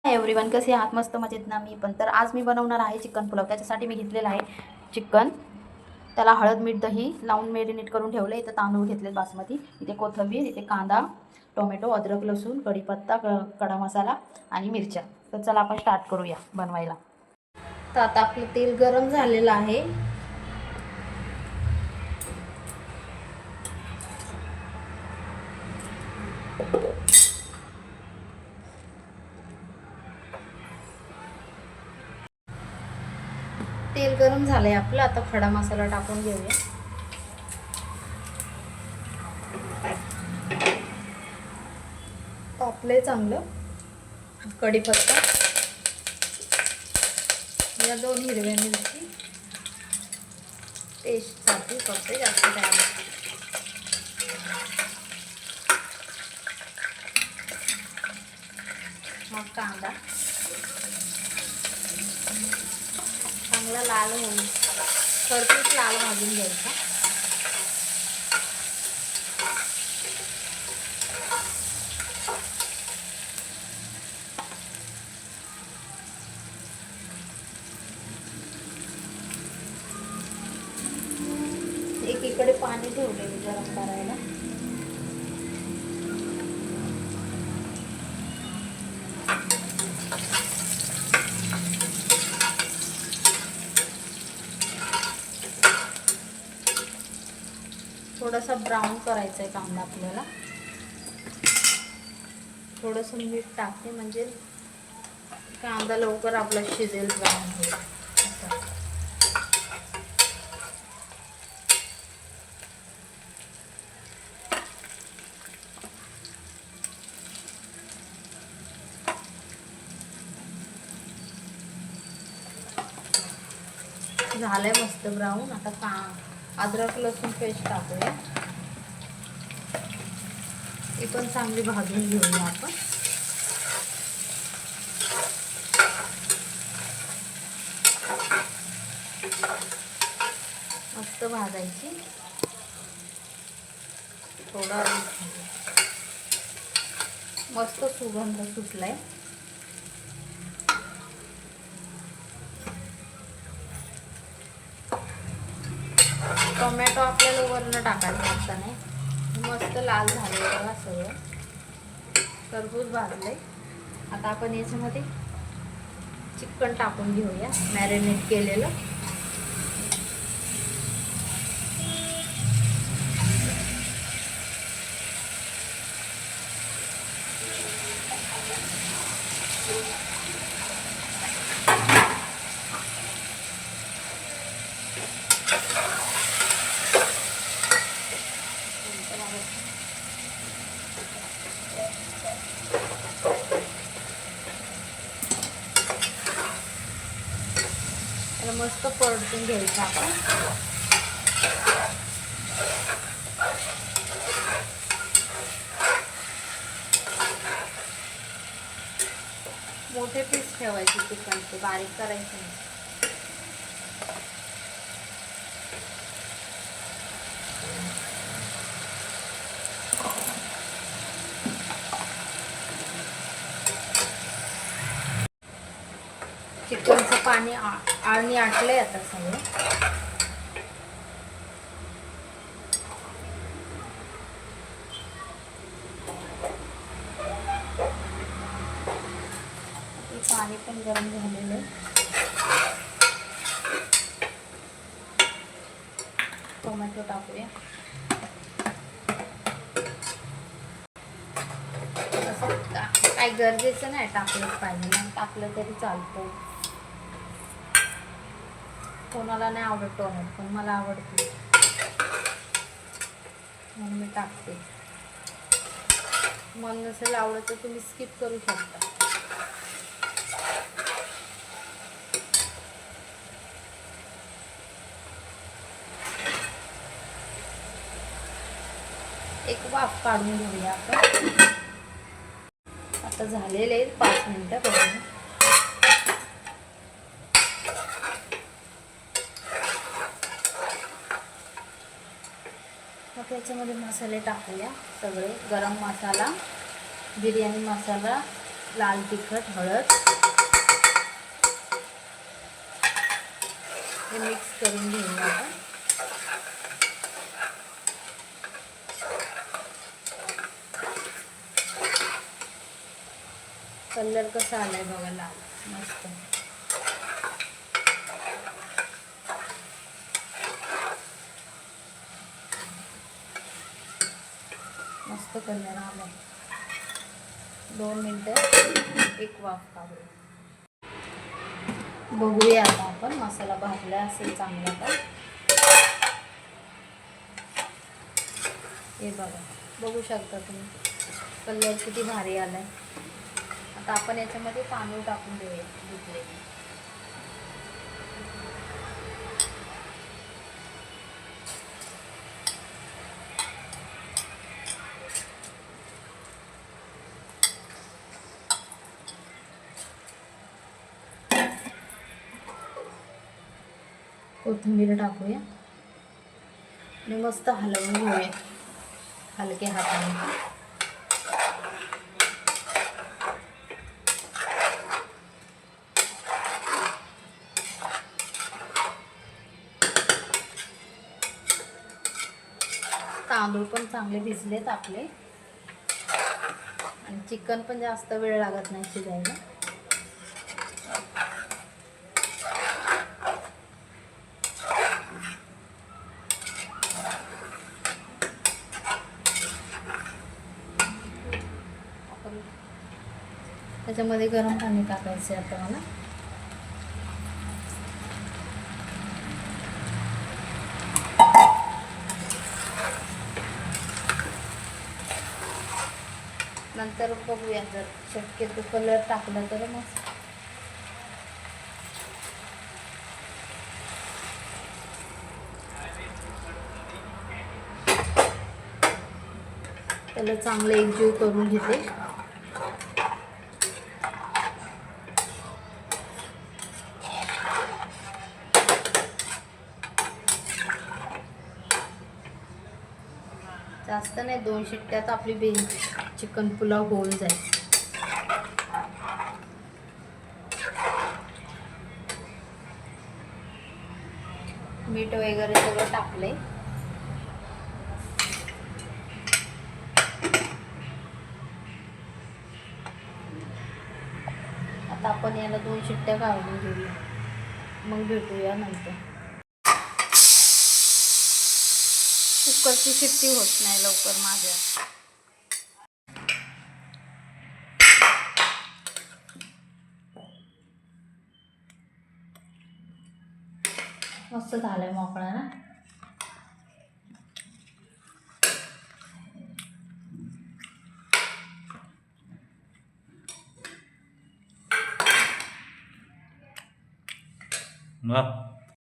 Everyone, कसे आहात? मस्त मजेत ना? मी पण. तर आज मी बनवणार आहे चिकन पुलाव. त्याच्यासाठी मी घेतलेला आहे चिकन. त्याला हळद मीठ दही लावून मॅरिनेट करून ठेवले. इथं तांदूळ घेतले बासमती, इथे कोथिंबीर, इथे कांदा टोमॅटो अद्रक लसूण कढीपत्ता खडा मसाला आणि मिरच्या. तर चला आपण स्टार्ट करूया बनवायला. तर आता आपलं तेल गरम झालेलं आहे. तेल गरम झालंय आपलं. आता खडा मसाला टाकून घेऊया. तापले चांगलं. कढीपत्ता, या 2 हिरव्या मिरची टेस्टसाठी फक्त, जास्त टाइम. मग कांदा चांगला लाल होईल, खरपूस लाल भाजून घ्यायचा. एकीकडे पाणी ठेवलेलं गरम करायला. थोडासा ब्राऊन करायचा आहे कांदा आपल्याला. थोडंसं मीठ टाकते म्हणजे कांदा लवकर आपला शिजेल, ब्राऊन होईल. झालंय मस्त ब्राऊन. आता अद्रक लसूण पेस्ट टाकूया. ती पण चांगली भाजून घेऊया आपण. मस्त भाजायची. थोडा मस्त सुगंध सुटलाय. टोमॅटो आपल्याला वरण टाकायचं असतं नाही. मस्त लाल झाले बघा सगळं. खरपूस भाजलंय. आता आपण याच्यामध्ये चिकन टाकून घेऊया, मॅरिनेट केलेलं. मस्त परतून घ्यायचं आपण. मोठे पीस ठेवायचे चिकनचे, बारीक करायचे नाही. चिकनचं पाणी आळणी आटलंय आता सगळं. पाणी पण गरम झालेलं आहे. टोमॅटो टाकूया. असं काय गरजेचं नाही टाकलंच पाहिजे, नाही टाकलं तरी चालतं. कोणाला नाही आवडत टोमॅटो, पण मला आवडते म्हणून मी टाकते. मला नसेल आवडत तर तुम्ही स्किप करू शकता. एक वाफ काढून घेऊया आपण. आता झालेले 5 मिनिटं बघूया. मग त्याच्यामध्ये मसाले टाकूया सगळे. गरम मसाला, बिर्याणी मसाला, लाल तिखट, हळद हे मिक्स करून घेऊया आपण. कलर कसा आलाय बघा, लाल मस्त. मस्त कलर आलाय. 2 मिनटं एक वाफ काढूया. बघूया आता आपण मसाला भाजला असेल चांगला का. हे बघा, बघू शकता तुम्ही कलर किती भारी आलाय. आता आपण याच्यामध्ये तांदूळ टाकून देऊया धुतलेले. कोथिंबीर टाकूया आणि मस्त हलवून घेऊया हलक्या हाताने. तांदूळ पण चांगले भिजलेत आपले आणि चिकन पण जास्त वेळ लागत नाही शिजायला. त्याच्यामध्ये गरम पाणी टाकायचं आहे आता मला. नंतर बघूया जर शक्यतो कलर टाकला तर मस्त. त्याला चांगलं एकजीव करून घेते. जास्त नाही, 2 शिट्ट्यात आपली चिकन पुलाव होऊन जाईल. मीठ वगैरे सगळं टाकले. आता आपण याला 2 शिट्ट्या काढून घेऊया, मग भेटूया नंतर. कुकरची शिट्टी होत नाही लवकर माझ्या. मस्त झालंय मोकळा ना. वाह.